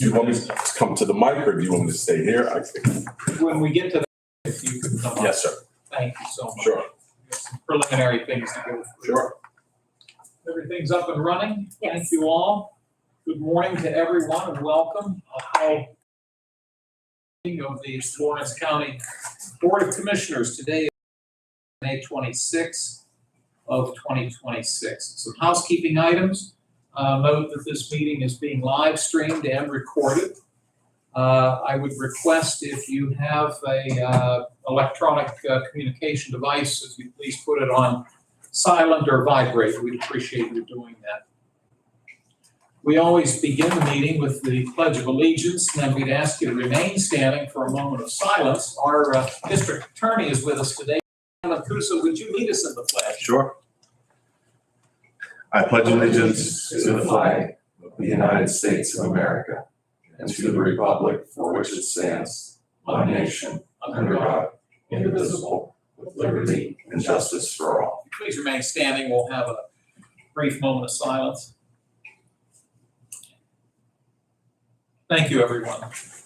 Do you want me to come to the mic or do you want me to stay here? I think. When we get to that, if you could come up. Yes, sir. Thank you so much. Sure. Some preliminary things to go through. Sure. Everything's up and running. Yes. Thank you all. Good morning to everyone and welcome. Of the Lawrence County Board of Commissioners. Today is May 26th of 2026. Some housekeeping items. Note that this meeting is being live streamed and recorded. I would request if you have a electronic communication device, if you please put it on silent or vibrate. We'd appreciate you doing that. We always begin the meeting with the Pledge of Allegiance, and then we'd ask you to remain standing for a moment of silence. Our district attorney is with us today. Mancuso, would you lead us in the pledge? Sure. I pledge allegiance to the flag of the United States of America and to the republic for which it stands, one nation, under God, indivisible, with liberty and justice for all. Please remain standing. We'll have a brief moment of silence. Thank you, everyone.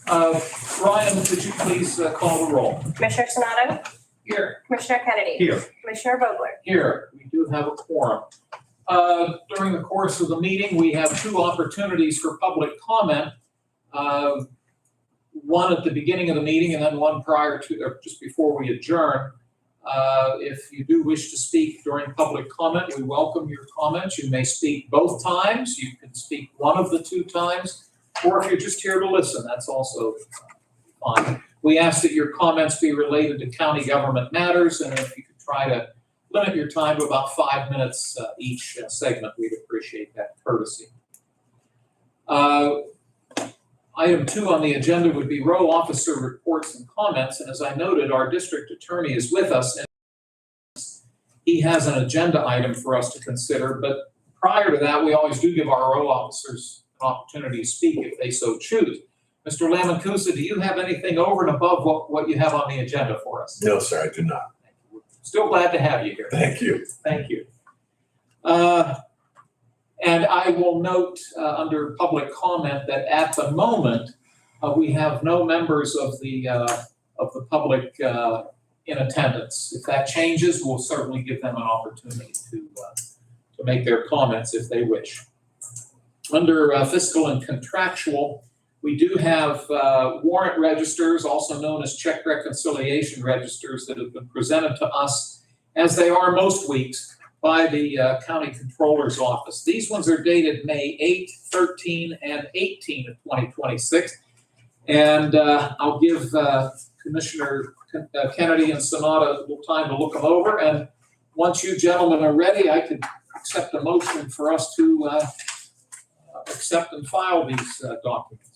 Ryan, could you please call the roll? Commissioner Sonato? Here. Commissioner Kennedy? Here. Commissioner Vogler? Here, we do have a quorum. During the course of the meeting, we have two opportunities for public comment. One at the beginning of the meeting and then one prior to, or just before we adjourn. If you do wish to speak during public comment, we welcome your comments. You may speak both times. You can speak one of the two times. Or if you're just here to listen, that's also fine. We ask that your comments be related to county government matters, and if you could try to limit your time to about 5 minutes each segment, we'd appreciate that courtesy. Item 2 on the agenda would be row officer reports and comments, and as I noted, our district attorney is with us, and he has an agenda item for us to consider, but prior to that, we always do give our row officers an opportunity to speak if they so choose. Mr. Lamancusa, do you have anything over and above what you have on the agenda for us? No, sir, I do not. Still glad to have you here. Thank you. Thank you. And I will note under public comment that at the moment, we have no members of the public in attendance. If that changes, we'll certainly give them an opportunity to make their comments if they wish. Under fiscal and contractual, we do have warrant registers, also known as check reconciliation registers, that have been presented to us, as they are most weeks, by the County Controller's Office. These ones are dated May 8, 13, and 18 of 2026. And I'll give Commissioner Kennedy and Sonata a little time to look them over. And once you gentlemen are ready, I could accept a motion for us to accept and file these documents.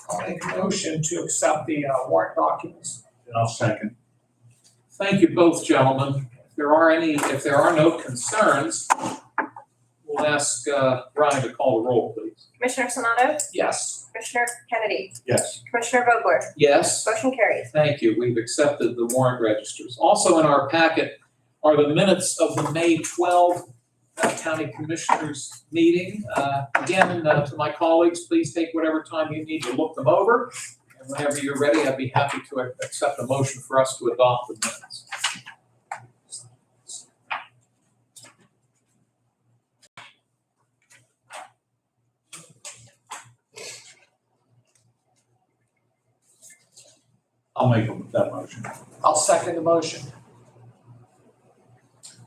I'll make a motion to accept the warrant documents. And I'll second. Thank you both, gentlemen. If there are no concerns, we'll ask Brian to call the roll, please. Commissioner Sonato? Yes. Commissioner Kennedy? Yes. Commissioner Vogler? Yes. Motion carries. Thank you. We've accepted the warrant registers. Also in our packet are the minutes of the May 12 County Commissioners meeting. Again, to my colleagues, please take whatever time you need to look them over. And whenever you're ready, I'd be happy to accept a motion for us to adopt the minutes. I'll make that motion. I'll second the motion.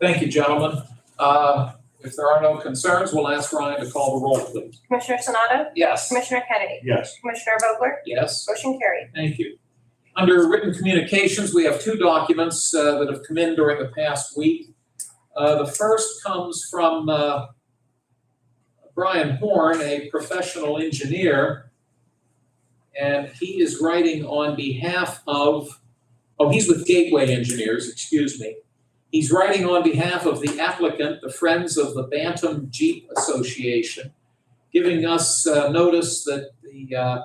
Thank you, gentlemen. If there are no concerns, we'll ask Ryan to call the roll, please. Commissioner Sonato? Yes. Commissioner Kennedy? Yes. Commissioner Vogler? Yes. Motion carried. Thank you. Under written communications, we have two documents that have come in during the past week. The first comes from Brian Horn, a professional engineer, and he is writing on behalf of, he's with Gateway Engineers, excuse me. He's writing on behalf of the applicant, the Friends of the Bantam Jeep Association, giving us notice that the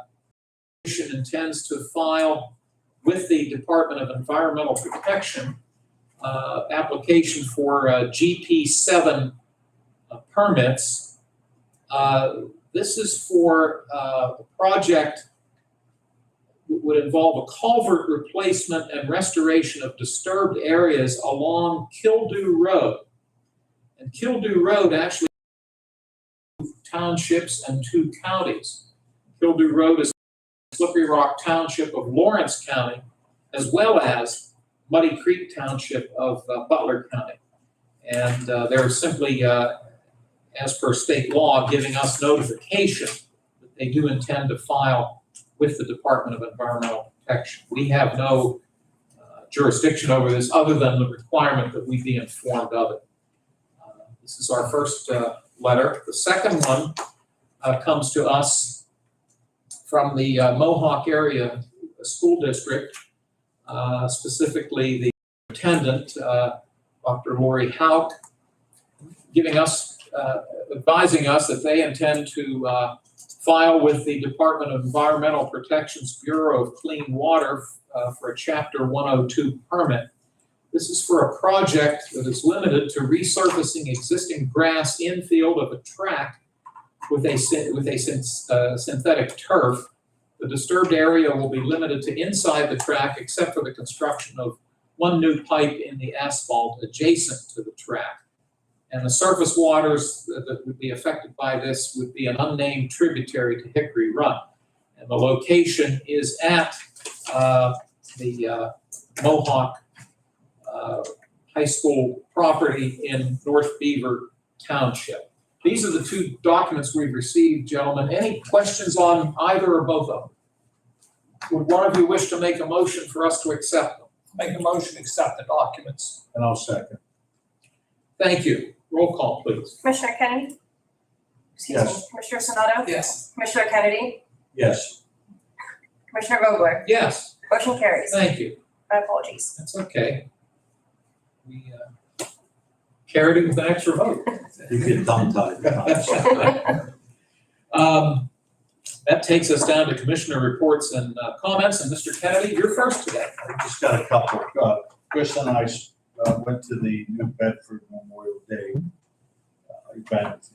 association intends to file with the Department of Environmental Protection application for GP7 permits. This is for a project that would involve a culvert replacement and restoration of disturbed areas along Kildew Road. And Kildew Road actually townships and 2 counties. Kildew Road is Slippery Rock Township of Lawrence County, as well as Muddy Creek Township of Butler County. And they're simply, as per state law, giving us notification that they do intend to file with the Department of Environmental Protection. We have no jurisdiction over this other than the requirement that we be informed of it. This is our first letter. The second one comes to us from the Mohawk Area School District, specifically the attendant, Dr. Lori Hauk, giving us, advising us that they intend to file with the Department of Environmental Protection's Bureau of Clean Water for a Chapter 102 permit. This is for a project that is limited to resurfacing existing grass infield of a track with a synthetic turf. The disturbed area will be limited to inside the track except for the construction of 1 new pipe in the asphalt adjacent to the track. And the surface waters that would be affected by this would be an unnamed tributary to Hickory Run. And the location is at the Mohawk High School property in North Beaver Township. These are the 2 documents we've received, gentlemen. Any questions on either or both of them? Would one of you wish to make a motion for us to accept them? Make a motion to accept the documents. And I'll second. Thank you. Roll call, please. Commissioner Kennedy? Excuse me, Yes. Commissioner Sonato? Yes. Commissioner Kennedy? Yes. Commissioner Vogler? Yes, Motion carries. thank you. My apologies. That's okay. We carried it with an extra vote. You get tongue-tied. That takes us down to commissioner reports and comments, and Mr. Kennedy, you're first today. I just got a couple. Chris and I went to the New Bedford Memorial Day event.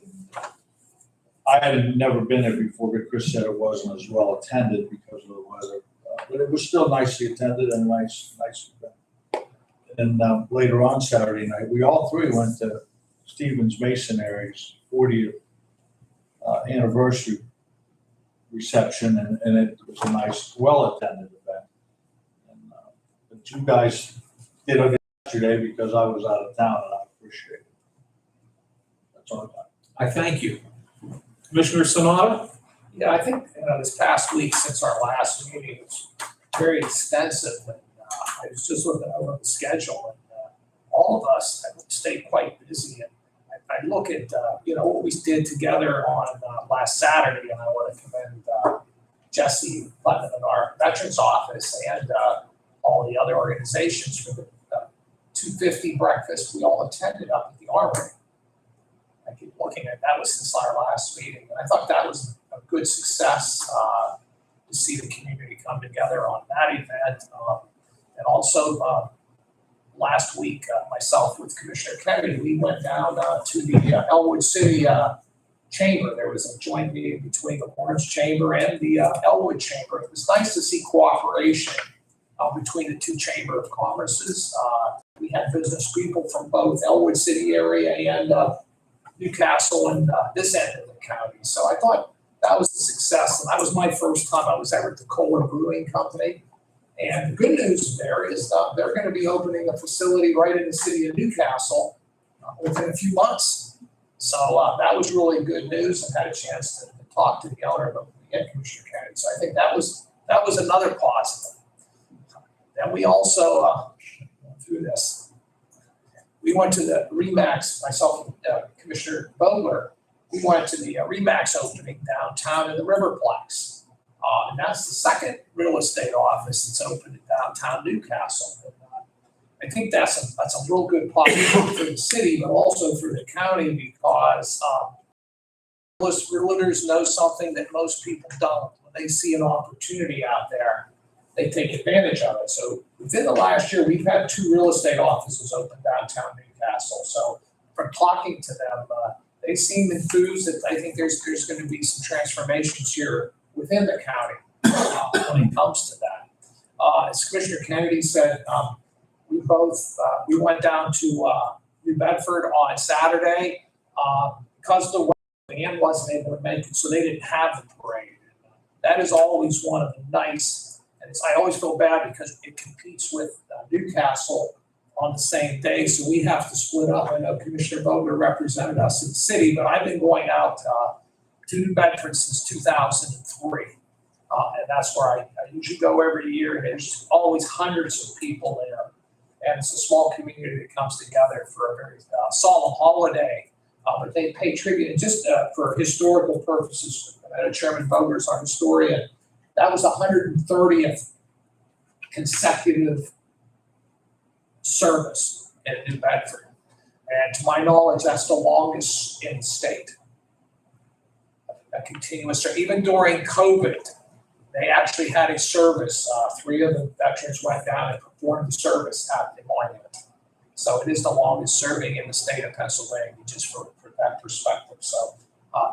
I had never been there before, but Chris said it wasn't as well attended because of the weather. But it was still nicely attended and nice event. And later on Saturday night, we all 3 went to Stevens Masonary's 40th anniversary reception, and it was a nice, well-attended event. And but you guys did it yesterday because I was out of town, and I appreciate it. That's all I got. I thank you. Commissioner Sonata? Yeah, I think, this past week since our last meeting was very extensive, and I was just looking over the schedule, and all of us have stayed quite busy. And I look at, what we did together on last Saturday, and I want to commend Jesse Putnam in our Veterans Office and all the other organizations for the 250 breakfast we all attended up at the Armory. I keep looking at that was since our last meeting, and I thought that was a good success to see the community come together on that event. And also last week, myself with Commissioner Kennedy, we went down to the Elwood City Chamber. There was a joint meeting between the Lawrence Chamber and the Elwood Chamber. It was nice to see cooperation between the 2 Chamber of Commerces. We had business people from both Elwood City area and Newcastle and this end of the county. So I thought that was a success. And that was my first time I was ever at the Kohler Brewing Company. And the good news there is they're going to be opening a facility right in the city of Newcastle within a few months. So that was really good news, and had a chance to talk to the owner of the Commissioner Kennedy. So I think that was another positive. And we also, through this, we went to the RE/MAX, myself and Commissioner Vogler, we went to the RE/MAX opening downtown in the Riverplex. And that's the second real estate office that's opened in downtown Newcastle. And, I think that's a real good positive for the city, but also for the county, because most realtors know something that most people don't. When they see an opportunity out there, they take advantage of it. So within the last year, we've had 2 real estate offices open downtown Newcastle. So from talking to them, they seem enthused that I think there's going to be some transformations here within the county when it comes to that. As Commissioner Kennedy said, we went down to New Bedford on Saturday because the band wasn't able to make it, so they didn't have the parade. That is always one of the nice, and I always feel bad because it competes with Newcastle on the same day, so we have to split up. I know Commissioner Vogler represented us in the city, but I've been going out to New Bedford since 2003. And that's where I usually go every year, and there's always hundreds of people there. And it's a small community that comes together for a very solemn holiday. But they pay tribute, and just for historical purposes, Chairman Vogler's our historian, that was the 130th consecutive service in New Bedford. And to my knowledge, that's the longest in the state. A continuous service. Even during COVID, they actually had a service. 3 of the veterans went down and performed the service at the monument. So it is the longest serving in the state of Pennsylvania, just for that perspective. So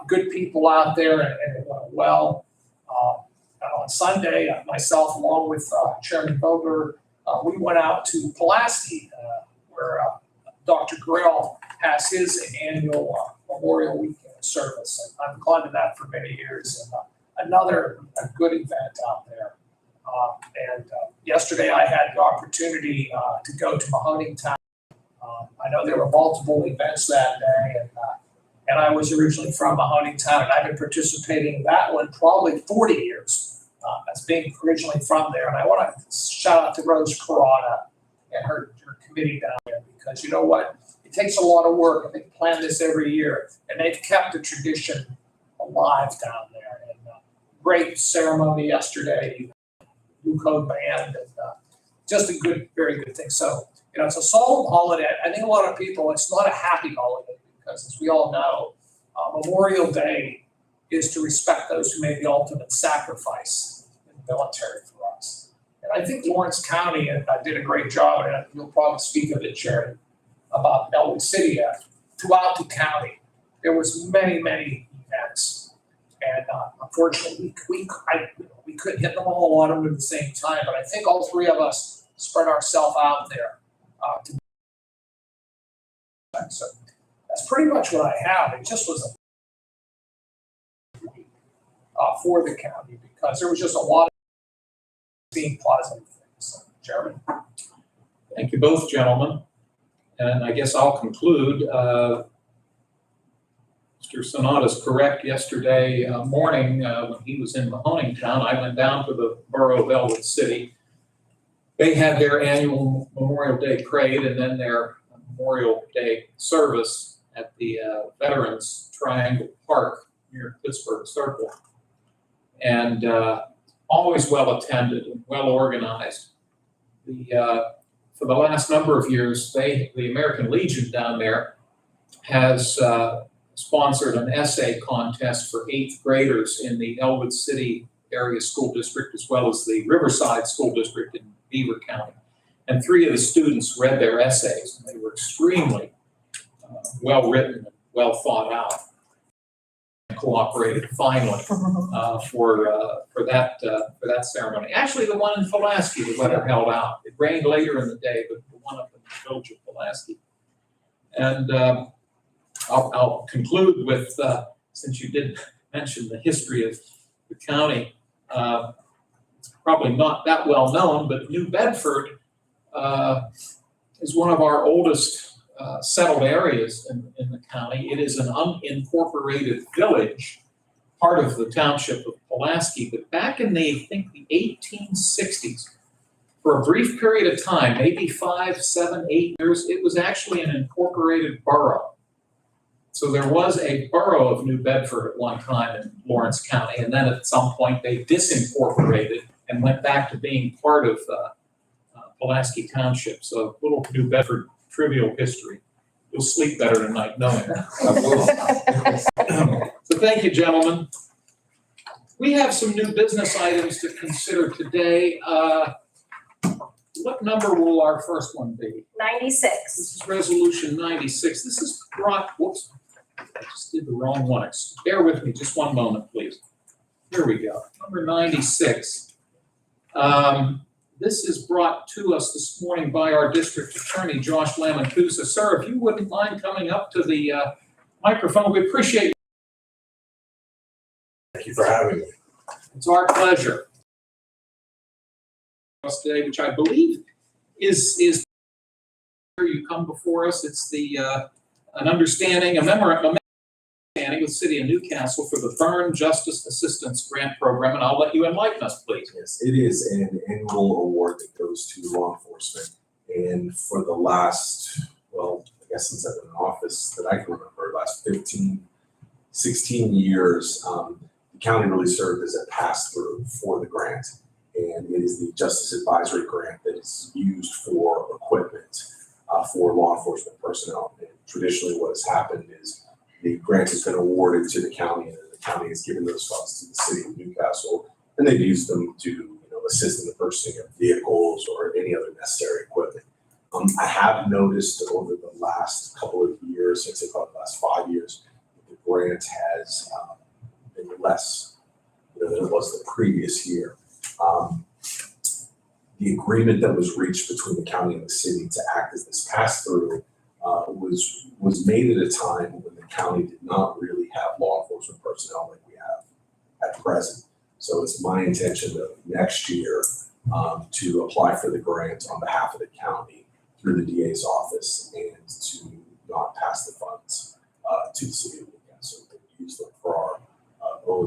good people out there, and it went well. On Sunday, myself, along with Chairman Vogler, we went out to Pulaski, where Dr. Grill has his annual Memorial Weekend service. And I've gone to that for many years, and another good event out there. Yesterday, I had the opportunity to go to Mahoneytown. I know there were multiple events that day, and I was originally from Mahoneytown, and I've been participating in that one probably 40 years as being originally from there. And I want to shout out to Rose Corona and her committee down there, because you know what? It takes a lot of work, and they plan this every year, and they've kept the tradition alive down there. And great ceremony yesterday, Blue Code Band, and just a good, very good thing. So, you know, it's a solemn holiday. I think a lot of people, it's not a happy holiday because, as we all know, Memorial Day is to respect those who made the ultimate sacrifice in the military for us. And I think Lawrence County did a great job, and you'll probably speak of it, Sharon, about Elwood City. Throughout the county, there was many, many events. And unfortunately, we couldn't hit them all, a lot of them at the same time, but I think all 3 of us spread ourselves out there. So that's pretty much what I have. It just was for the county, because there was just a lot of being positive things. So, Chairman. Thank you both, gentlemen. And I guess I'll conclude. Mr. Sonata is correct. Yesterday morning, when he was in Mahoneytown, I went down to the borough of Elwood City. They had their annual Memorial Day parade and then their Memorial Day service at the Veterans Triangle Park near Pittsburgh Circle. And always well attended and well organized. For the last number of years, the American Legion down there has sponsored an essay contest for 8th graders in the Elwood City area school district, as well as the Riverside School District in Beaver County. And 3 of the students read their essays, and they were extremely well written and well thought out. And cooperated finally for that ceremony. Actually, the one in Pulaski, the weather held out. It rained later in the day, but the one up in the village of Pulaski. And I'll conclude with, since you did mention the history of the county, it's probably not that well known, but New Bedford is one of our oldest settled areas in the county. It is an unincorporated village, part of the township of Pulaski, but back in the 1860s, for a brief period of time, maybe 5, 7, 8 years, it was actually an incorporated borough. So there was a borough of New Bedford at one time in Lawrence County, and then at some point they disincorporated and went back to being part of Pulaski Township. So little New Bedford trivial history. You'll sleep better tonight knowing that. So thank you, gentlemen. We have some new business items to consider today. What number will our first one be? 96. This is resolution 96. This is brought, I just did the wrong one. Bear with me just one moment, please. Here we go. Number 96. This is brought to us this morning by our district attorney, Josh Lamancusa. Sir, if you wouldn't mind coming up to the microphone, we appreciate it. Thank you for having me. It's our pleasure. Today, which I believe is here you come before us. It's the an understanding, a memorandum with City of Newcastle for the Byrne Justice Assistance Grant Program, and I'll let you enlighten us, please. Yes, it is an annual award that goes to law enforcement. And for the last, well, I guess since I've been in office that I can remember, last 15, 16 years, the county really served as a pass-through for the grant. And it is the Justice Advisory Grant that is used for equipment for law enforcement personnel. And traditionally what has happened is the grant has been awarded to the county, and the county has given those funds to the City of Newcastle, and they've used them to assist in the purchasing of vehicles or any other necessary equipment. I have noticed over the last couple of years, I'd say probably the last 5 years, the grant has been less than it was the previous year. The agreement that was reached between the county and the city to act as this pass-through was made at a time when the county did not really have law enforcement personnel like we have at present. So it's my intention of next year to apply for the grant on behalf of the county through the DA's office and to not pass the funds to the city of Newcastle. We use them for our own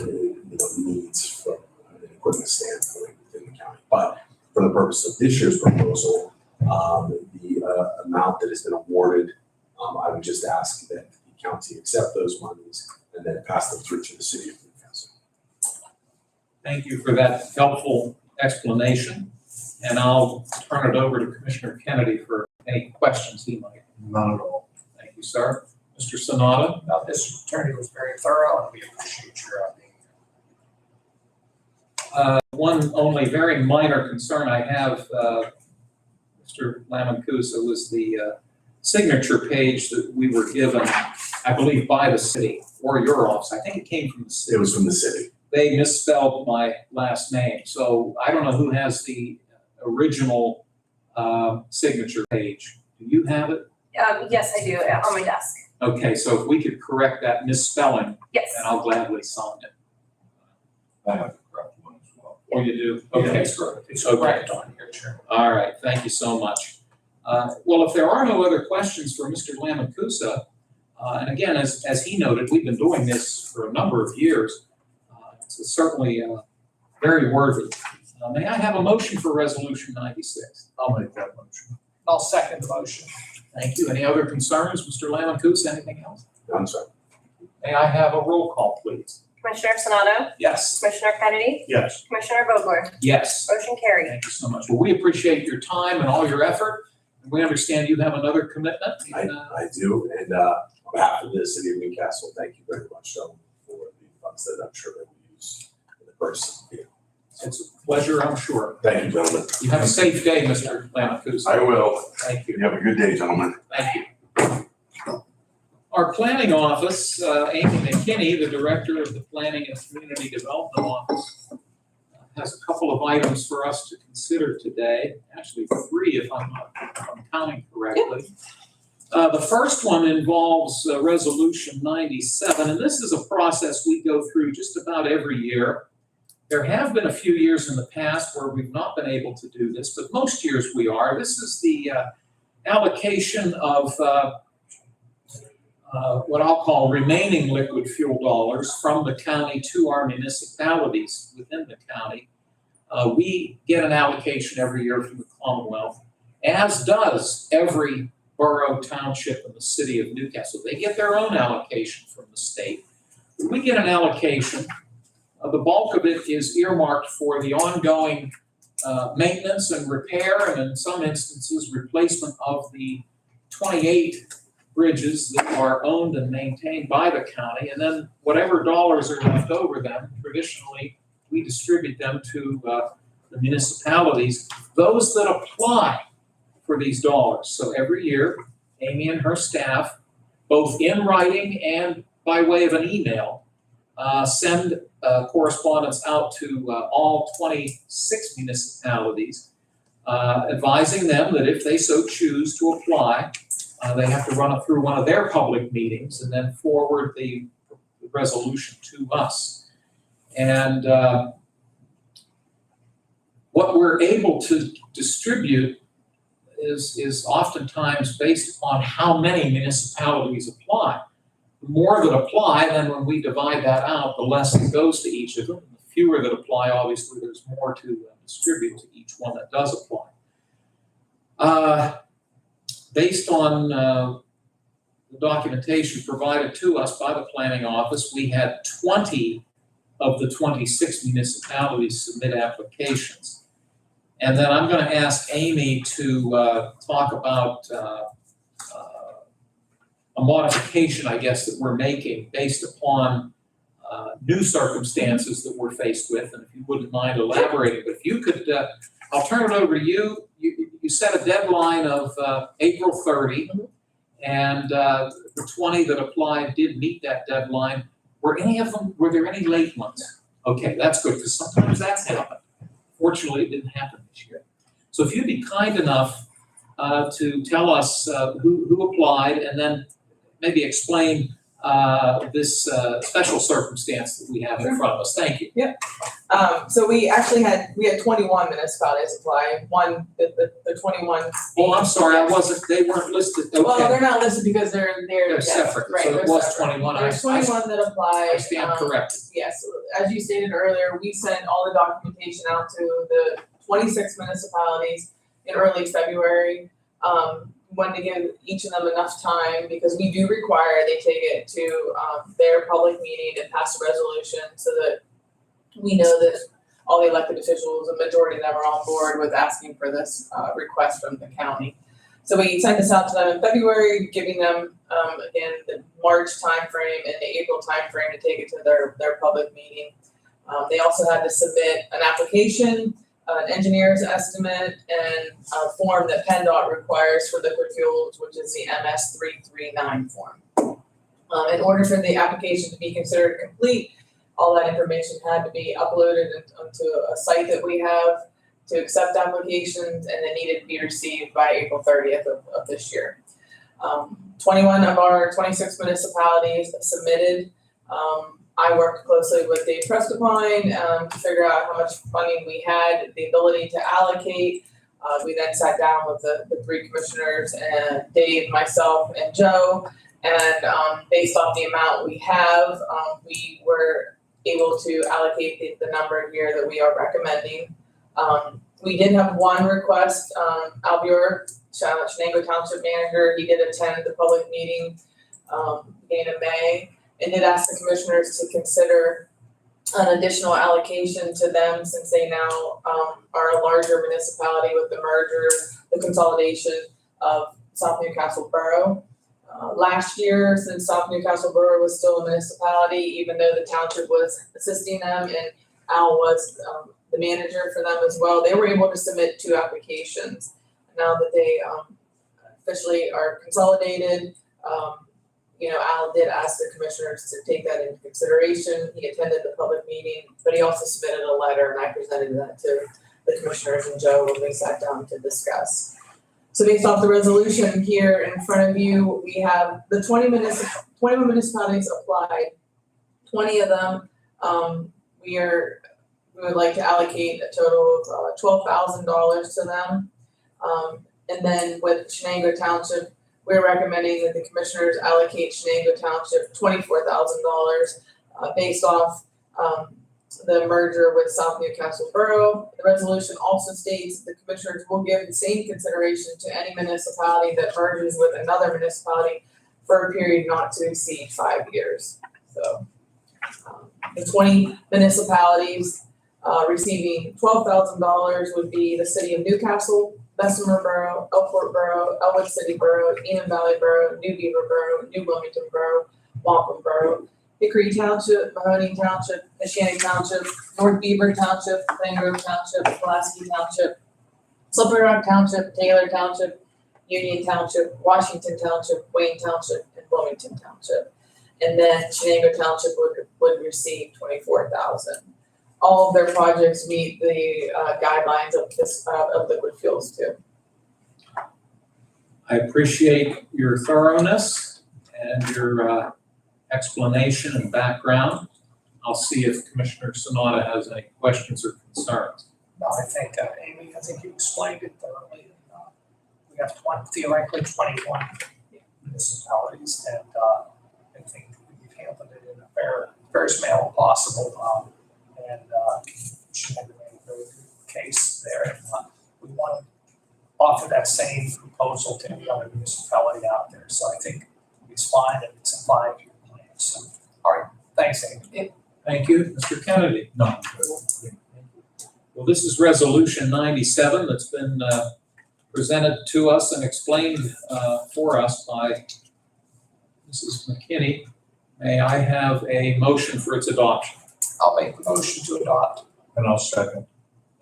needs from an equipment standpoint within the county. But for the purpose of this year's proposal, the amount that has been awarded, I would just ask that the county accept those monies and then pass them through to the city of Newcastle. Thank you for that helpful explanation. And I'll turn it over to Commissioner Kennedy for any questions he might. Not at all. Thank you, sir. Mr. Sonata? Now, this attorney was very thorough, and we appreciate your being here. One only very minor concern I have, Mr. Lamancusa, was the signature page that we were given, I believe, by the city or your office. I think it came from the city. It was from the city. They misspelled my last name, so I don't know who has the original signature page. Do you have it? Yes, I do, on my desk. Okay, so if we could correct that misspelling, Yes. then I'll gladly sign it. I have the correct one as well. Oh, you do? Yeah, Okay. it's correct. It's Okay. correct on here, Chairman. All right, thank you so much. Well, if there are no other questions for Mr. Lamancusa, and again, as he noted, we've been doing this for a number of years. It's certainly very worthy. May I have a motion for Resolution 96? I'll make that motion. I'll second the motion. Thank you. Any other concerns, Mr. Lamancusa? Anything else? I'm sorry. May I have a roll call, please? Commissioner Sonato? Yes. Commissioner Kennedy? Yes. Commissioner Vogler? Yes. Motion carried. Thank you so much. Well, we appreciate your time and all your effort. And we understand you have another commitment. I do, and on behalf of the city of Newcastle, thank you very much, gentlemen, for the funds that I'm sure that we use in the purchase of the vehicle. It's a pleasure, I'm sure. Thank you, gentlemen. You have a safe day, Mr. Lamancusa. I will. Thank you. You have a good day, gentlemen. Thank you. Our planning office, Amy McKinney, the director of the Planning and Community Development Office, has a couple of items for us to consider today. Actually, 3 if I'm counting correctly. The first one involves Resolution 97, and this is a process we go through just about every year. There have been a few years in the past where we've not been able to do this, but most years we are. This is the allocation of what I'll call remaining liquid fuel dollars from the county to our municipalities within the county. We get an allocation every year from the Commonwealth, as does every borough, township in the city of Newcastle. They get their own allocation from the state. We get an allocation. The bulk of it is earmarked for the ongoing maintenance and repair, and in some instances, replacement of the 28 bridges that are owned and maintained by the county. And then whatever dollars are left over them, traditionally, we distribute them to the municipalities, those that apply for these dollars. So every year, Amy and her staff, both in writing and by way of an email, send correspondence out to all 26 municipalities, advising them that if they so choose to apply, they have to run it through one of their public meetings and then forward the resolution to us. And what we're able to distribute is oftentimes based upon how many municipalities apply. The more that apply, then when we divide that out, the less it goes to each of them. The fewer that apply, obviously, there's more to distribute to each one that does apply. Based on the documentation provided to us by the planning office, we had 20 of the 26 municipalities submit applications. And then I'm going to ask Amy to talk about a modification, I guess, that we're making based upon new circumstances that we're faced with. And if you wouldn't mind elaborating, but if you could, I'll turn it over to you. You set a deadline of April 30, and the 20 that applied did meet that deadline. Were there any late ones? Okay, that's good, because sometimes that's happened. Fortunately, it didn't happen this year. So if you'd be kind enough to tell us who applied, and then maybe explain this special circumstance that we have in front of us. Thank you. So we actually had 21 municipalities apply, the 21. Oh, I'm sorry, they weren't listed, Well, okay. they're not listed because they're They're separate, right, so they're it was separate. 21. There's 21 that applied. I stand corrected. Yes, as you stated earlier, we sent all the documentation out to the 26 municipalities in early February. Wanted to give each of them enough time because we do require they take it to their public meeting and pass a resolution so that we know that all the elected officials, a majority of them are on board with asking for this request from the county. So we sent this out to them in February, giving them, again, the March timeframe and the April timeframe to take it to their public meeting. They also had to submit an application, an engineer's estimate, and a form that PennDOT requires for liquid fuels, which is the MS 339 form. In order for the application to be considered complete, all that information had to be uploaded onto a site that we have to accept applications, and it needed to be received by April 30th of this year. 21 of our 26 municipalities submitted. I worked closely with Dave Prestapine to figure out how much funding we had, the ability to allocate. We then sat down with the three commissioners, and Dave, myself, and Joe, and based off the amount we have, we were able to allocate the number here that we are recommending. We did have one request, Al Buer, Shenango Township Manager, he did attend the public meeting beginning of May, and did ask the commissioners to consider an additional allocation to them since they now are a larger municipality with the merger, the consolidation of South Newcastle Borough. Last year, since South Newcastle Borough was still a municipality, even though the township was assisting them and Al was the manager for them as well, they were able to submit 2 applications. Now that they officially are consolidated, Al did ask the commissioners to take that into consideration. He attended the public meeting, but he also submitted a letter, and I presented that to the commissioners and Joe when we sat down to discuss. So based off the resolution here in front of you, we have the 21 municipalities applied. 20 of them, we would like to allocate a total of $12,000 to them. And then with Shenango Township, we're recommending that the commissioners allocate Shenango Township $24,000 based off the merger with South Newcastle Borough. The resolution also states that the commissioners will give the same consideration to any municipality that merges with another municipality for a period not to exceed 5 years. So the 20 municipalities receiving $12,000 would be the city of Newcastle, Bessemer Borough, Elport Borough, Elwood City Borough, Enum Valley Borough, New Beaver Borough, New Wilmington Borough, Wampum Borough, Hickory Township, Mahoning Township, Neshannock Township, North Beaver Township, Plain Grove Township, Pulaski Township, Slippery Rock Township, Taylor Township, Union Township, Washington Township, Wayne Township, and Wilmington Township. and then Shenango Township would receive $24,000. All of their projects meet the guidelines of liquid fuels too. I appreciate your thoroughness and your explanation and background. I'll see if Commissioner Sanada has any questions or concerns. No, I think, Amy, I think you explained it thoroughly. We have theoretically 21 municipalities, and I think we've handled it in a fairest manner possible. And she had a very good case there. And we want to offer that same proposal to any other municipality out there. So I think it's fine, and it's a 5-year plan. So, all right, thanks, Amy. Thank you. Mr. Kennedy? No. Well, this is Resolution 97 that's been presented to us and explained for us by Mrs. McKinney. May I have a motion for its adoption? I'll make the motion to adopt. And I'll second.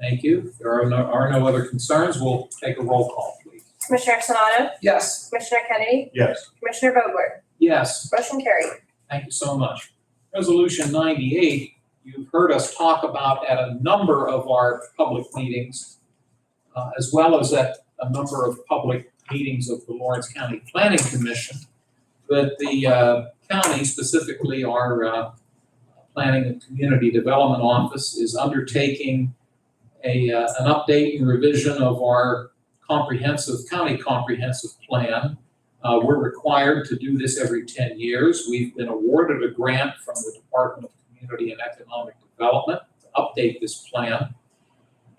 Thank you. If there are no other concerns, we'll take a roll call, please. Commissioner Sonato? Yes. Commissioner Kennedy? Yes. Commissioner Vogler? Yes. Motion carried. Thank you so much. Resolution 98, you've heard us talk about at a number of our public meetings, as well as at a number of public meetings of the Lawrence County Planning Commission, that the county, specifically our Planning and Community Development Office, is undertaking an update and revision of our county comprehensive plan. We're required to do this every 10 years. We've been awarded a grant from the Department of Community and Economic Development to update this plan.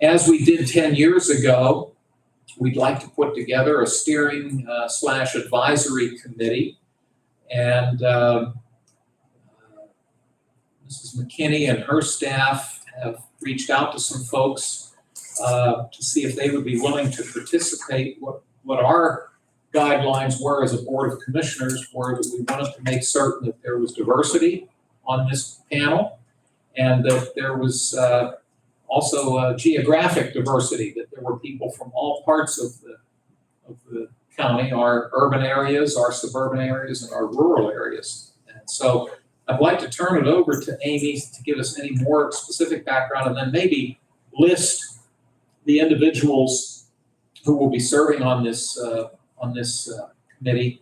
As we did 10 years ago, we'd like to put together a steering / advisory committee. And Mrs. McKinney and her staff have reached out to some folks to see if they would be willing to participate. What our guidelines were as a board of commissioners were that we wanted to make certain that there was diversity on this panel, and that there was also geographic diversity, that there were people from all parts of the county, our urban areas, our suburban areas, and our rural areas. And so I'd like to turn it over to Amy to give us any more specific background, and then maybe list the individuals who will be serving on this committee,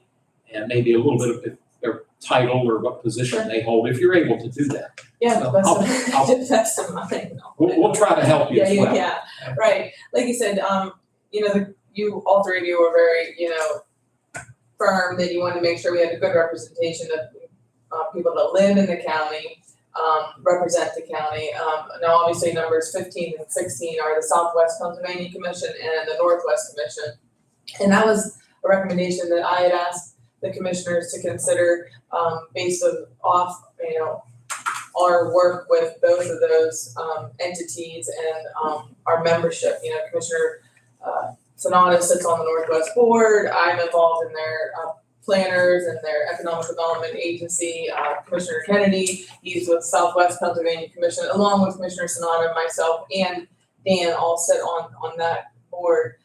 and maybe a little bit of their title or what position they hold, if you're able to do that. Yeah, So that's that's of mine. We'll try to help you as well. Yeah, right. Like you said, you all three of you were very, firm that you wanted to make sure we had a good representation of people that live in the county, represent the county. Now, obviously, numbers 15 and 16 are the Southwest Pennsylvania Commission and the Northwest Commission. And that was a recommendation that I had asked the commissioners to consider based off, our work with both of those entities and our membership. Commissioner Sanada sits on the Northwest Board. I'm involved in their planners and their economic development agency. Commissioner Kennedy, he's with Southwest Pennsylvania Commission, along with Commissioner Sanada, myself, and Dan all sit on that board.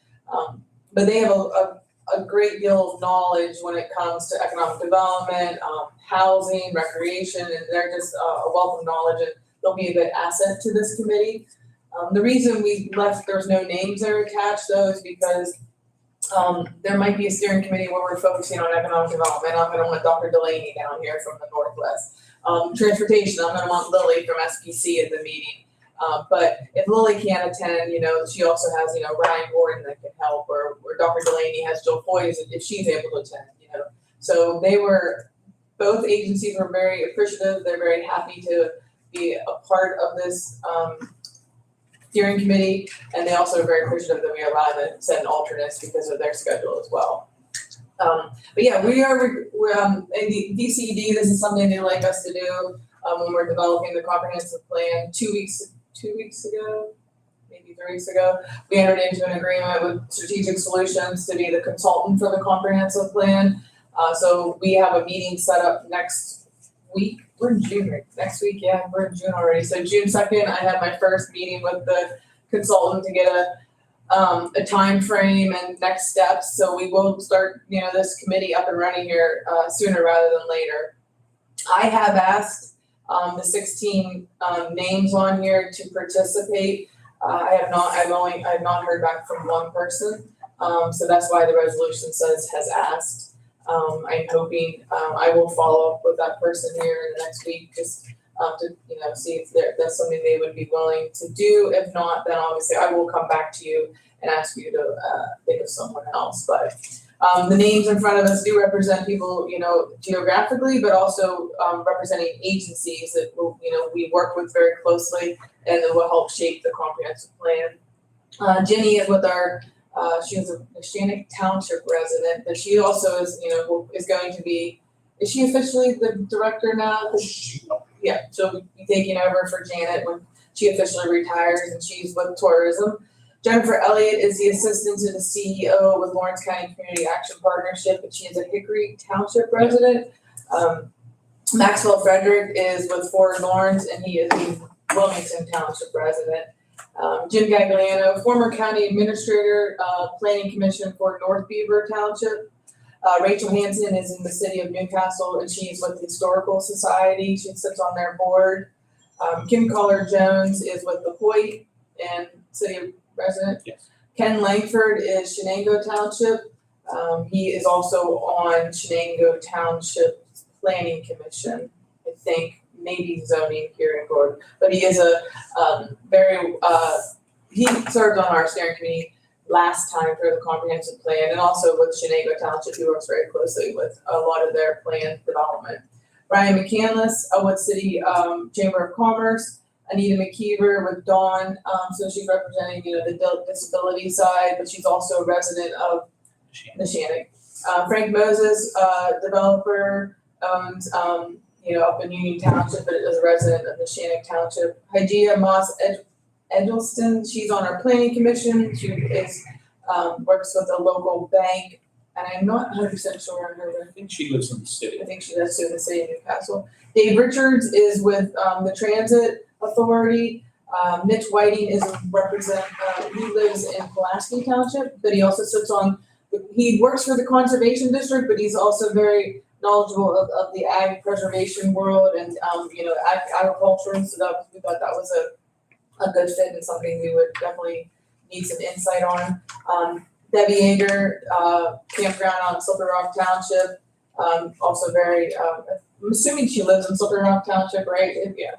But they have a great deal of knowledge when it comes to economic development, housing, recreation, and they're just a wealth of knowledge, and they'll be a good asset to this committee. The reason we left, there's no names that are attached though, is because there might be a steering committee where we're focusing on economic development. I'm gonna want Dr. Delaney down here from the Northwest. Transportation, I'm gonna want Lily from SPC at the meeting. But if Lily can't attend, she also has, Ryan Gordon that can help, or Dr. Delaney has Jill Foy if she's able to attend, So both agencies were very appreciative. They're very happy to be a part of this steering committee, and they also are very appreciative that we allow them to send alternates because of their schedule as well. But yeah, we're in the DCED, this is something they like us to do when we're developing the comprehensive plan. 2 weeks ago, maybe 3 weeks ago, we entered into an agreement with Strategic Solutions to be the consultant for the comprehensive plan. So we have a meeting set up next week. We're in June, right? Next week, yeah, we're in June already. So June 2nd, I had my first meeting with the consultant to get a time frame and next steps. So we will start, this committee up and running here sooner rather than later. I have asked the 16 names on here to participate. I've not heard back from one person. So that's why the resolution says has asked. I'm hoping I will follow up with that person here in the next week, just to see if that's something they would be willing to do. If not, then obviously I will come back to you and ask you to think of someone else. But the names in front of us do represent people, geographically, but also representing agencies that we work with very closely and that will help shape the comprehensive plan. Jenny is with our, she was a Neshannock Township resident, but she also is, is going to be, is she officially the director now? Yeah, she'll be taking over for Janet when she officially retires, and she's with tourism. Jennifer Elliott is the assistant to the CEO with Lawrence County Community Action Partnership, and she is a Hickory Township resident. Maxwell Frederick is with Fort Lawrence, and he is a Wilmington Township resident. Jim Gagliano, former county administrator, planning commission for North Beaver Township. Rachel Hansen is in the city of Newcastle, and she's with the Historical Society. She sits on their board. Kim Collar-Jones is with the Hoyt and city resident. Yes. Ken Langford is Shenango Township. He is also on Shenango Township Planning Commission, I think, maybe zoning here in Gordon. But he is a he served on our steering committee last time for the comprehensive plan, and also with Shenango Township, he works very closely with a lot of their plan development. Brian McCandless, Elwood City Chamber of Commerce. Anita McKeever with Dawn, so she's representing, the disability side, but she's also a resident of Neshannock. Frank Moses, developer, owns, up in Union Township, but is a resident of Neshannock Township. Hygeia Moss Edelston, she's on our planning commission. She is, works with a local bank, and I'm not 100% sure on her. I think she lives in the city. I think she does too, in the city of Newcastle. Dave Richards is with the Transit Authority. Mitch Whiting is he lives in Pulaski Township, but he also sits on, he works for the Conservation District, but he's also very knowledgeable of the ag preservation world and, agriculture and stuff. We thought that was a good fit and something we would definitely need some insight on. Debbie Yeager, campground on Slippery Rock Township, also very, I'm assuming she lives in Slippery Rock Township, right? Yeah.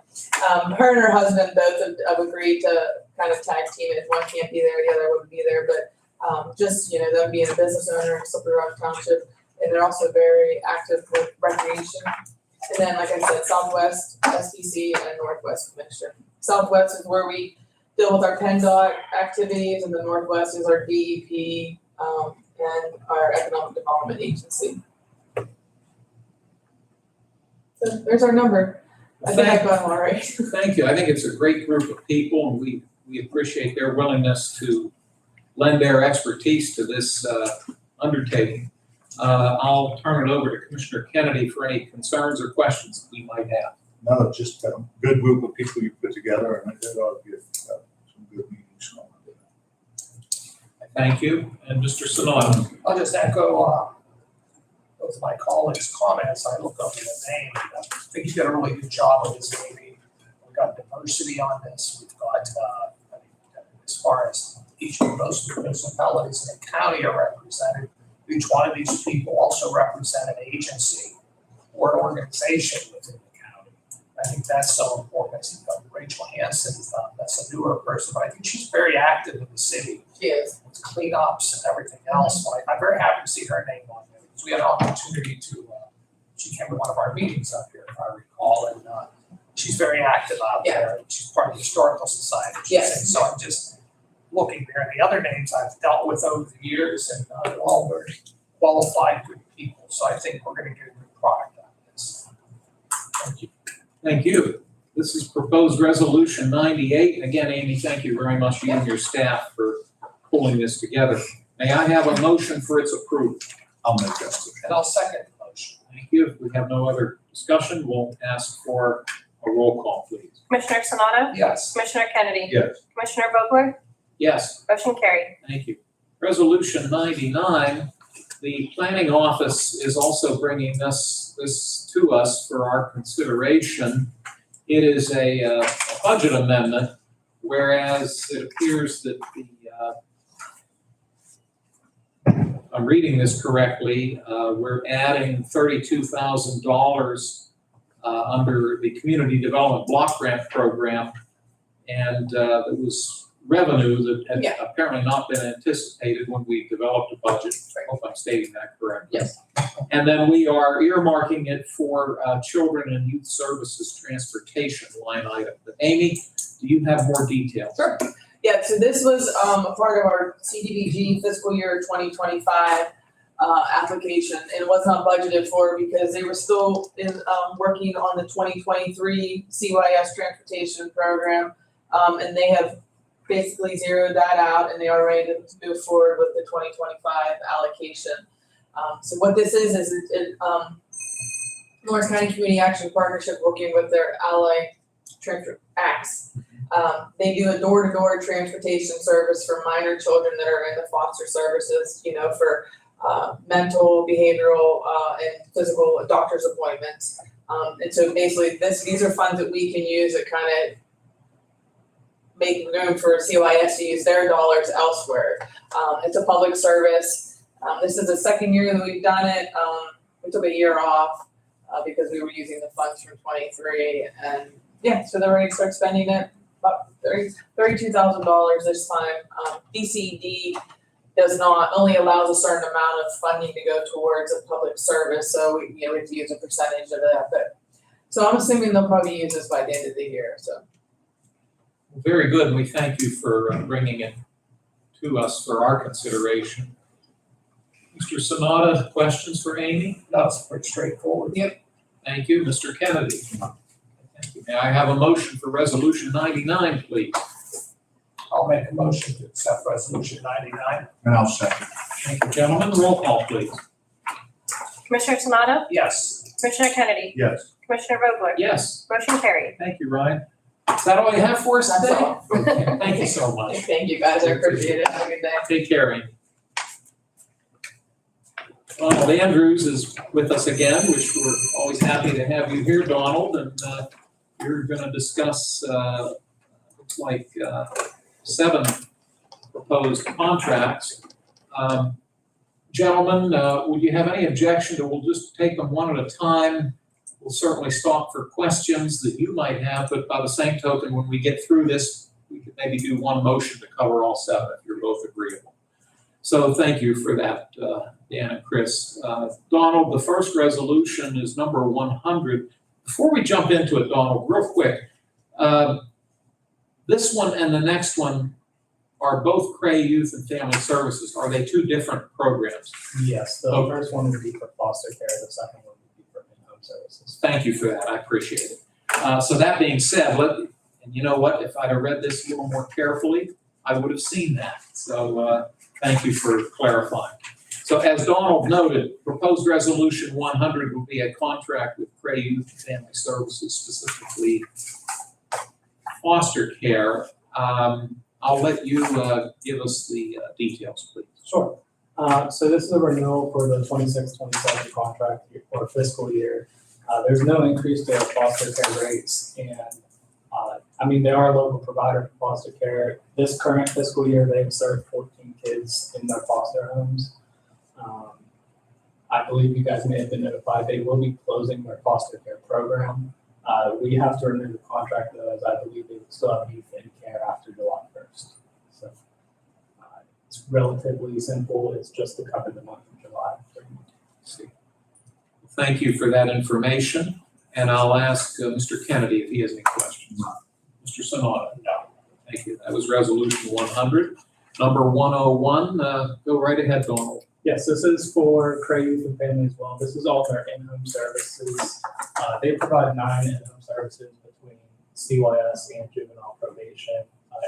Her and her husband both have agreed to kind of tag team it. If one can't be there, the other would be there. But just, them being a business owner in Slippery Rock Township, and they're also very active with recreation. And then, like I said, Southwest SPC and Northwest Commission. Southwest is where we deal with our PennDOT activities, and the Northwest is our DEP and our Economic Development Agency. So there's our number. I think I've got them all right. Thank you. I think it's a great group of people, and we appreciate their willingness to lend their expertise to this undertaking. I'll turn it over to Commissioner Kennedy for any concerns or questions that we might have. No, just a good group of people you put together, and it ought to be some good meetings going on. Thank you. And Mr. Sonato. I'll just echo both of my colleagues' comments. I look over the name. I think you did a really good job of this, Amy. We've got diversity on this. We've got, as far as each of those municipalities in the county are represented, each one of these people also represent an agency or an organization within the county. I think that's so important. I think Rachel Hansen, that's a newer person, but I think she's very active in the city. She is. With cleanups and everything else. So I'm very happy to see her name on there. Because we had an opportunity to, she came to one of our meetings up here, if I recall, and she's very active out there. And she's part of the Historical Society. Yes. So I'm just looking there. And the other names I've dealt with over the years, and they're all very qualified, good people. So I think we're going to get a good product out of this. Thank you. Thank you. This is proposed resolution 98. Again, Amy, thank you very much, you and your staff, for pulling this together. May I have a motion for its approval? I'll make that. And I'll second the motion. Thank you. If we have no other discussion, we'll ask for a roll call, please. Commissioner Sonato? Yes. Commissioner Kennedy? Yes. Commissioner Vogler? Yes, Motion carried. thank you. Resolution 99 The planning office is also bringing this to us for our consideration. It is a budget amendment, whereas it appears that I'm reading this correctly, we're adding $32,000 under the Community Development Block Grant Program. And it was revenue that had apparently not been anticipated when we developed a budget. I hope I'm stating that correctly. Yes. And then we are earmarking it for Children and Youth Services Transportation line item. But Amy, do you have more details? Sure. Yeah, so this was a part of our CDBG fiscal year 2025 application. And it was not budgeted for because they were still working on the 2023 CYS transportation program. And they have basically zeroed that out and they are ready to move forward with the 2025 allocation. So what this is it Lawrence County Community Action Partnership working with their ally ACTS. They do a door-to-door transportation service for minor children that are in the foster services, you know, for mental, behavioral, and physical doctor's appointments. And so basically these are funds that we can use that kind of make room for CYS to use their dollars elsewhere. It's a public service. This is the second year that we've done it. We took a year off because we were using the funds from 23, and yeah, so they're ready to start spending it. About $32,000 this time. DCD does not only allows a certain amount of funding to go towards a public service, so we have to use a percentage of that. But so I'm assuming they'll probably use this by the end of the year. So. Very good, and we thank you for bringing it to us for our consideration. Mr. Sanada, questions for Amy? That's pretty straightforward. Thank you. Mr. Kennedy? Thank you. May I have a motion for Resolution 99, please? I'll make a motion to accept resolution 99. And I'll second. Thank you, gentlemen. Roll call, please. Commissioner Sanado, Yes. Commissioner Kennedy, Yes. Commissioner Vogler, Yes. motion carried. Thank you, Ryan. Is that all you have for us That's today? all. Okay, thank you so much. Thank you guys, I appreciate it. Have a good day. Take care, Amy. Donald Andrews is with us again, which we're always happy to have you here, Donald, and you're gonna discuss, looks like 7 proposed contracts. Gentlemen, would you have any objection to, we'll just take them one at a time. We'll certainly stop for questions that you might have, but by the same token, when we get through this, we could maybe do one motion to cover all 7 if you're both agreeable. So thank you for that, Dan and Chris. Donald, the first resolution is number 100. Before we jump into it, Donald, real quick, this one and the next one are both Cray Youth and Family Services. Are they 2 different programs? Yes, the Okay. first one would be for foster care, the second one would be for in-home services. Thank you for that, I appreciate it. So that being said, and you know what, if I'd have read this a little more carefully, I would have seen that. So thank you for clarifying. So as Donald noted, proposed resolution 100 will be a contract with Cray Youth and Family Services, specifically foster care. I'll let you give us the details, please. Sure. So this is a renewal for the 26-27 contract or fiscal year. There's no increase to our foster care rates, and I mean, they are a local provider for foster care. This current fiscal year, they've served 14 kids in their foster homes. I believe you guys may have been notified they will be closing their foster care program. We have to renew the contract though, as I believe they will still have youth in care after July 1st. So it's relatively simple. It's just to cover the month of July. Thank you for that information, and I'll ask Mr. Kennedy if he has any questions. Mr. Sanada? No. Thank you. That was resolution 100. Number 101, go right ahead, Donald. Yes, this is for Cray Youth and Family as well. This is all their in-home services. They provide 9 in-home services between CYS and juvenile probation,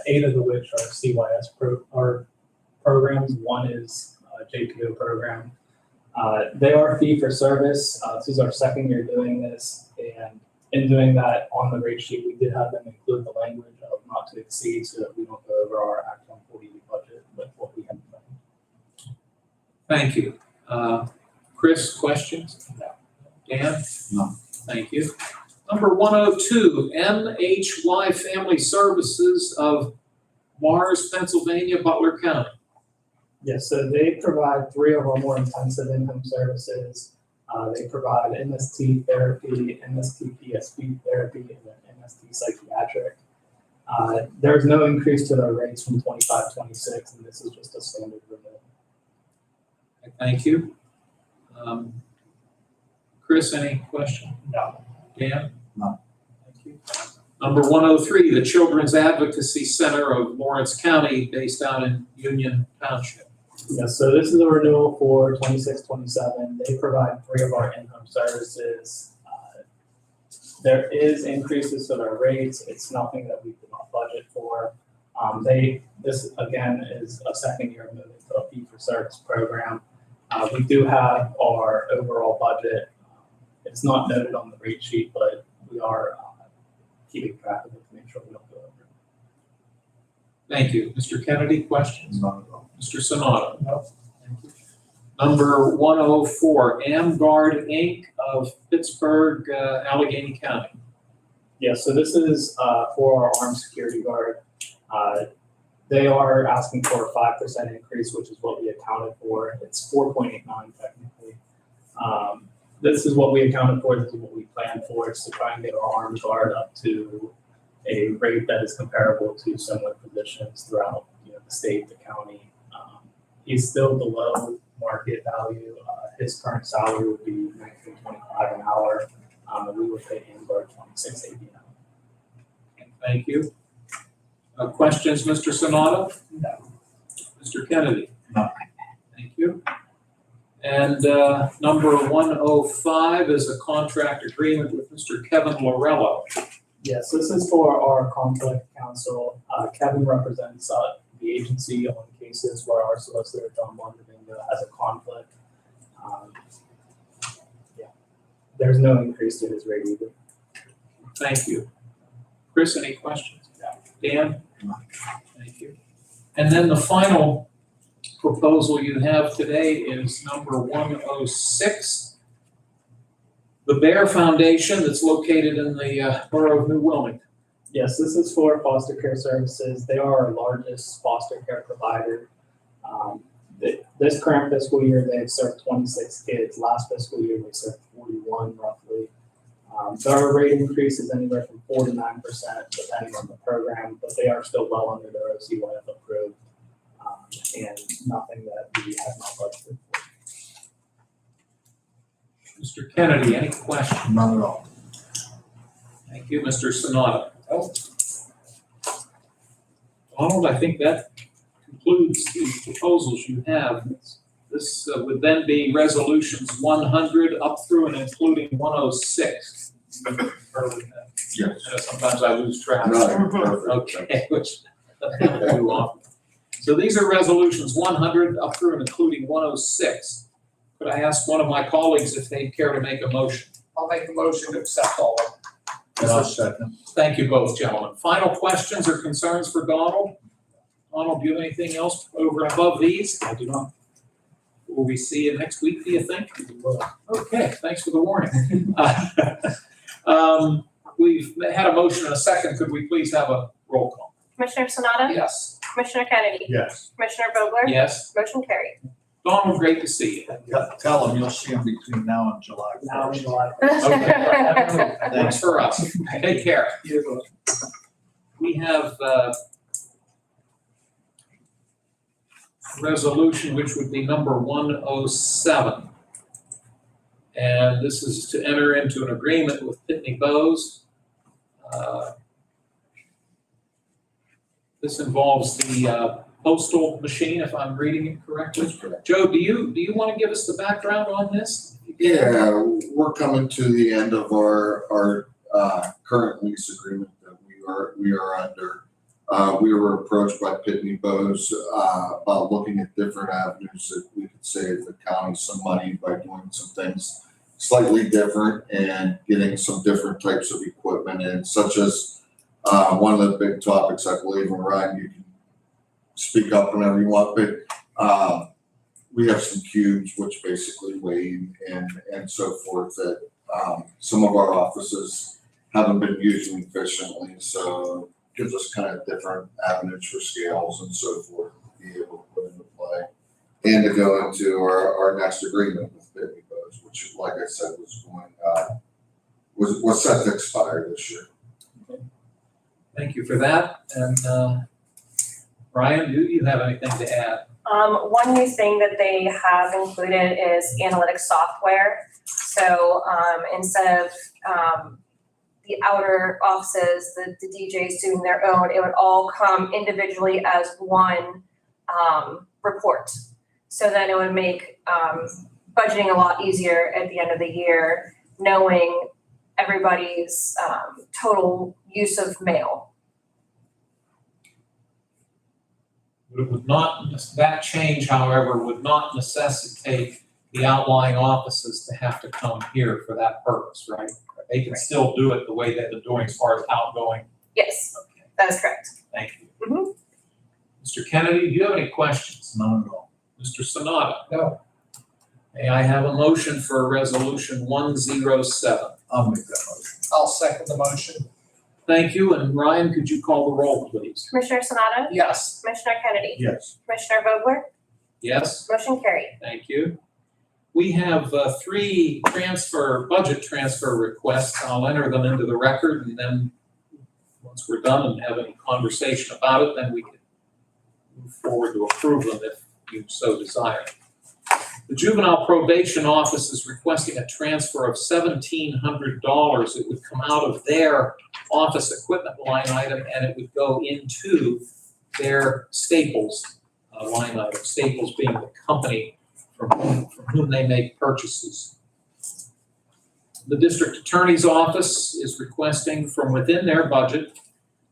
8 of which are CYS programs. 1 is a JPO program. They are fee for service. This is our second year doing this, and in doing that on the rate sheet, we did have them include the language of not to exceed so that we don't go over our Act 140 budget with what we have done. Thank you. Chris, questions? Dan? No. Thank you. Number 102, MHY Family Services of Mars, Pennsylvania, Butler County. Yes, so they provide 3 of our more intensive in-home services. They provide MST therapy, MST PSP therapy, and then MST psychiatric. There's no increase to their rates from 25-26, and this is just a standard renewal. Thank you. Chris, any question? No. Dan? No. Thank you. Number 103, the Children's Advocacy Center of Lawrence County, based out in Union Township. Yes, so this is a renewal for 26-27. They provide 3 of our in-home services. There is increases to their rates. It's nothing that we did not budget for. This again is a second year moving to a fee-for-service program. We do have our overall budget. It's not noted on the rate sheet, but we are keeping track of it to make sure we don't go over. Thank you. Mr. Kennedy, questions? None at all. Mr. Sonata? No. Thank you. Number 104, AmGuard Inc. of Pittsburgh, Allegheny County. Yeah, so this is for our armed security guard. They are asking for a 5% increase, which is what we accounted for. It's 4.89 technically. This is what we accounted for. This is what we planned for. It's to try and get our armed guard up to a rate that is comparable to similar positions throughout the state, the county. He's still below market value. His current salary would be $19.25 an hour, and we would pay him about $26.80 an hour. Thank you. Questions, Mr. Sonata? No. Mr. Kennedy? No. Thank you. And number 105 is a contract agreement with Mr. Kevin Lorello. Yes, this is for our conflict counsel. Kevin represents the agency on cases where our solicitor, John Montevingo, has a conflict. There's no increase to his rate either. Thank you. Chris, any questions? Dan? No. Thank you. And then the final proposal you have today is number 106. The Bear Foundation that's located in the borough of New Wilmington. Yes, this is for foster care services. They are our largest foster care provider. This current fiscal year, they've served 26 kids. Last fiscal year, they served 41 roughly. Their rate increase is anywhere from 4 to 9%, depending on the program, but they are still well under their OCYF approved, and nothing that we have not budgeted for. Mr. Kennedy, any questions? None at all. Thank you, Mr. Sonata. Donald, I think that concludes the proposals you have. This would then be resolutions 100 up through and including 106. Yes. Sometimes I lose track. No, perfect. Okay, which too often. So these are resolutions 100 up through and including 106. Could I ask one of my colleagues if they care to make a motion? I'll make a motion to accept all of them. And I'll second. Thank you both, gentlemen. Final questions or concerns for Donald? Donald, do you have anything else over and above these? I do not. Will we see you next week, do you think? Okay, thanks for the warning. We've had a motion and a second. Could we please have a roll call? Commissioner Sanada? Yes. Commissioner Kennedy? Yes. Commissioner Vogler? Yes. Motion carried. Donald, great to see you. Tell them you'll see them between now and July 1st. Now in July. Thanks for us. Take care. We have resolution, which would be number 107. And this is to enter into an agreement with Pitney Bowes. This involves the postal machine, if I'm reading it correctly. That's correct. Joe, do you want to give us the background on this? Yeah, we're coming to the end of our current lease agreement that we are under. We were approached by Pitney Bowes about looking at different avenues that we could save the county some money by doing some things slightly different and getting some different types of equipment in, such as one of the big topics, I believe, and Ryan, you can speak up whenever you want, but we have some cubes which basically weigh and so forth that, some of our offices haven't been using efficiently, so gives us kind of different avenues for scales and so forth to be able to put into play. And to go into our next agreement with Pitney Bowes, which, like I said, was set to expire this year. Thank you for that. And Ryan, do you have anything to add? One new thing that they have included is analytics software. So, instead of, the outer offices, the DJs doing their own, it would all come individually as one, report. So then it would make, budgeting a lot easier at the end of the year, knowing everybody's, total use of mail. It would not, that change, however, would not necessitate the outlying offices to have to come here for that purpose, right? They can still do it the way they've been doing as far as outgoing. Yes, Okay, that is correct. thank you. Mhm. Mr. Kennedy, do you have any questions? None at all. Mr. Sanada? No. May I have a motion for resolution 107? I'll make that motion. I'll second the motion. Thank you, and Ryan, could you call the roll, please? Commissioner Sanada? Yes. Commissioner Kennedy? Yes. Commissioner Vogler? Yes? Motion carried. Thank you. We have 3 budget transfer requests. I'll enter them into the record, and then once we're done and have any conversation about it, then we can move forward to approve them if you so desire. The Juvenile Probation Office is requesting a transfer of $1,700. It would come out of their office equipment line item, and it would go into their Staples line item, Staples being the company from whom they make purchases. The District Attorney's Office is requesting from within their budget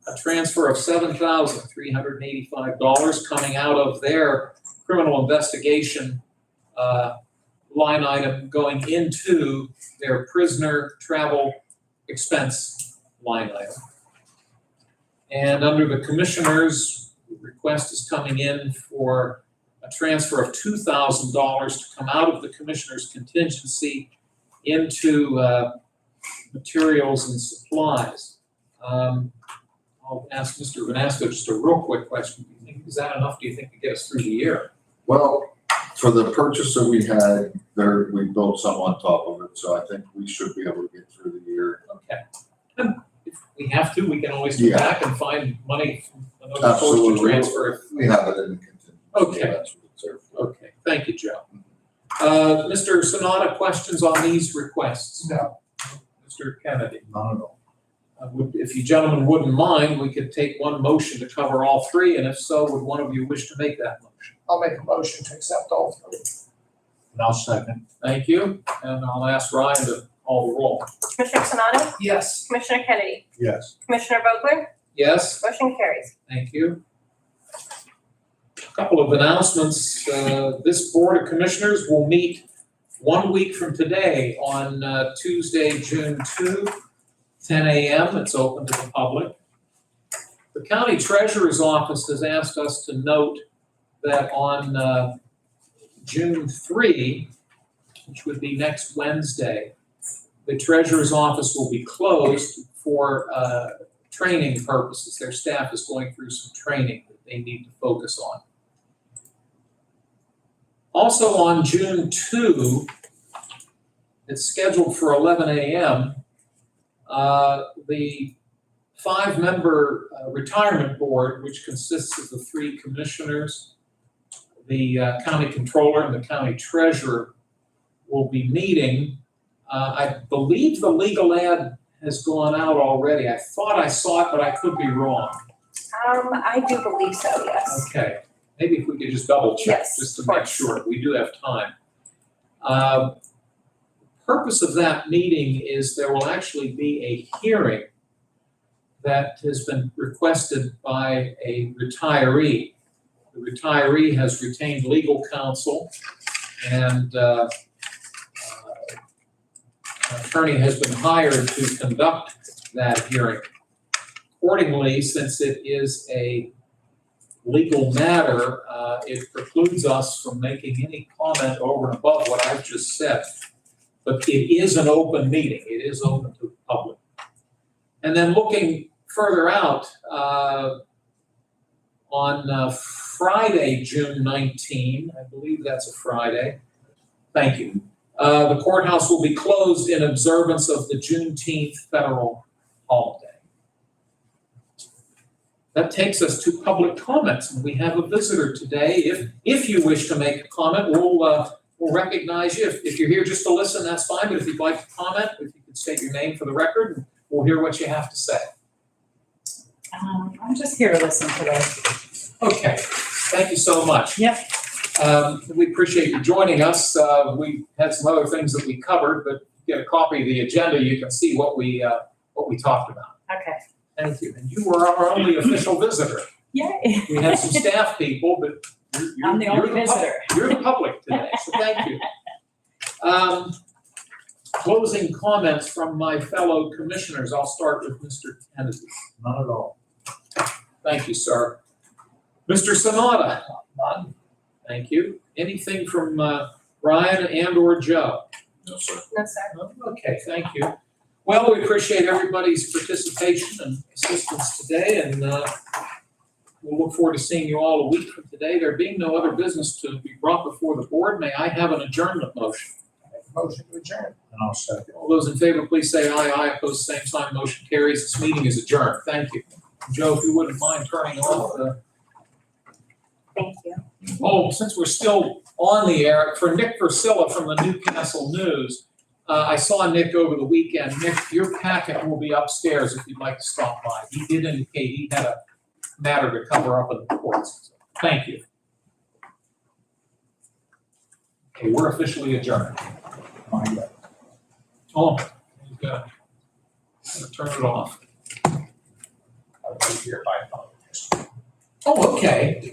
a transfer of $7,385 coming out of their criminal investigation line item going into their prisoner travel expense line item. And under the Commissioners, the request is coming in for a transfer of $2,000 to come out of the Commissioner's contingency into materials and supplies. I'll ask Mr. Vanasco just a real quick question. Do you think, is that enough, do you think, to get us through the year? Well, for the purchase that we had, we built some on top of it, so I think we should be able to get through the year. Okay. And if we have to, we can always come Yeah. back and find money from another source to Absolutely. transfer. We have it in the contingency. Okay. That's what it's there for. Okay, thank you, Joe. Mr. Sanada, questions on these requests? No. Mr. Kennedy? None at all. If you gentlemen wouldn't mind, we could take one motion to cover all 3, and if so, would one of you wish to make that motion? I'll make a motion to accept all 3. And I'll second. Thank you, and I'll ask Ryan to call the roll. Commissioner Sanada? Yes. Commissioner Kennedy? Yes. Commissioner Vogler? Yes? Motion carries. Thank you. A couple of announcements. This Board of Commissioners will meet 1 week from today on Tuesday, June 2, 10 a.m. It's open to the public. The County Treasurer's Office has asked us to note that on June 3, which would be next Wednesday, the Treasurer's Office will be closed for training purposes. Their staff is going through some training that they need to focus on. Also on June 2, it's scheduled for 11 a.m., the 5-member retirement board, which consists of the 3 commissioners, the county controller, and the county treasurer, will be meeting. I believe the legal ad has gone out already. I thought I saw it, but I could be wrong. I do believe so, yes. Okay, maybe if we could just double check, Yes, just to of make course. sure, we do have time. Purpose of that meeting is there will actually be a hearing that has been requested by a retiree. The retiree has retained legal counsel, and an attorney has been hired to conduct that hearing. Accordingly, since it is a legal matter, it precludes us from making any comment over and above what I've just said. But it is an open meeting, it is open to the public. And then looking further out, on Friday, June 19, I believe that's a Friday. Thank you. The courthouse will be closed in observance of the Juneteenth federal holiday. That takes us to public comments, and we have a visitor today. If you wish to make a comment, we'll recognize you. If you're here just to listen, that's fine, but if you'd like to comment, if you could state your name for the record, we'll hear what you have to say. I'm just here to listen today. Okay, thank you so much. Yep. We appreciate you joining us. We had some other things that we covered, but if you get a copy of the agenda, you can see what we talked about. Okay. Thank you. And you were our only official visitor. Yay. We had some staff people, but I'm the only you're visitor. You're the public today, so thank you. Closing comments from my fellow commissioners. I'll start with Mr. Kennedy. Not at all. Thank you, sir. Mr. Sanada. None. Thank you. Anything from Ryan and or Joe? No, sir. No, sir. Okay, thank you. Well, we appreciate everybody's participation and assistance today, and we'll look forward to seeing you all a week from today. There being no other business to be brought before the board, may I have an adjournment motion? Make a motion to adjourn. And I'll second. All those in favor, please say aye. Aye, opposed, same sign. Motion carries. This meeting is adjourned. Thank you. Joe, if you wouldn't mind turning off the. Thank you. Oh, since we're still on the air, for Nick Versilla from the Newcastle News, I saw Nick over the weekend. Nick, your packet will be upstairs if you'd like to stop by. He did indicate he had a matter to cover up in the courts. Thank you. Okay, we're officially adjourned. Oh, you gotta turn it off. I'll be here by phone. Oh, okay.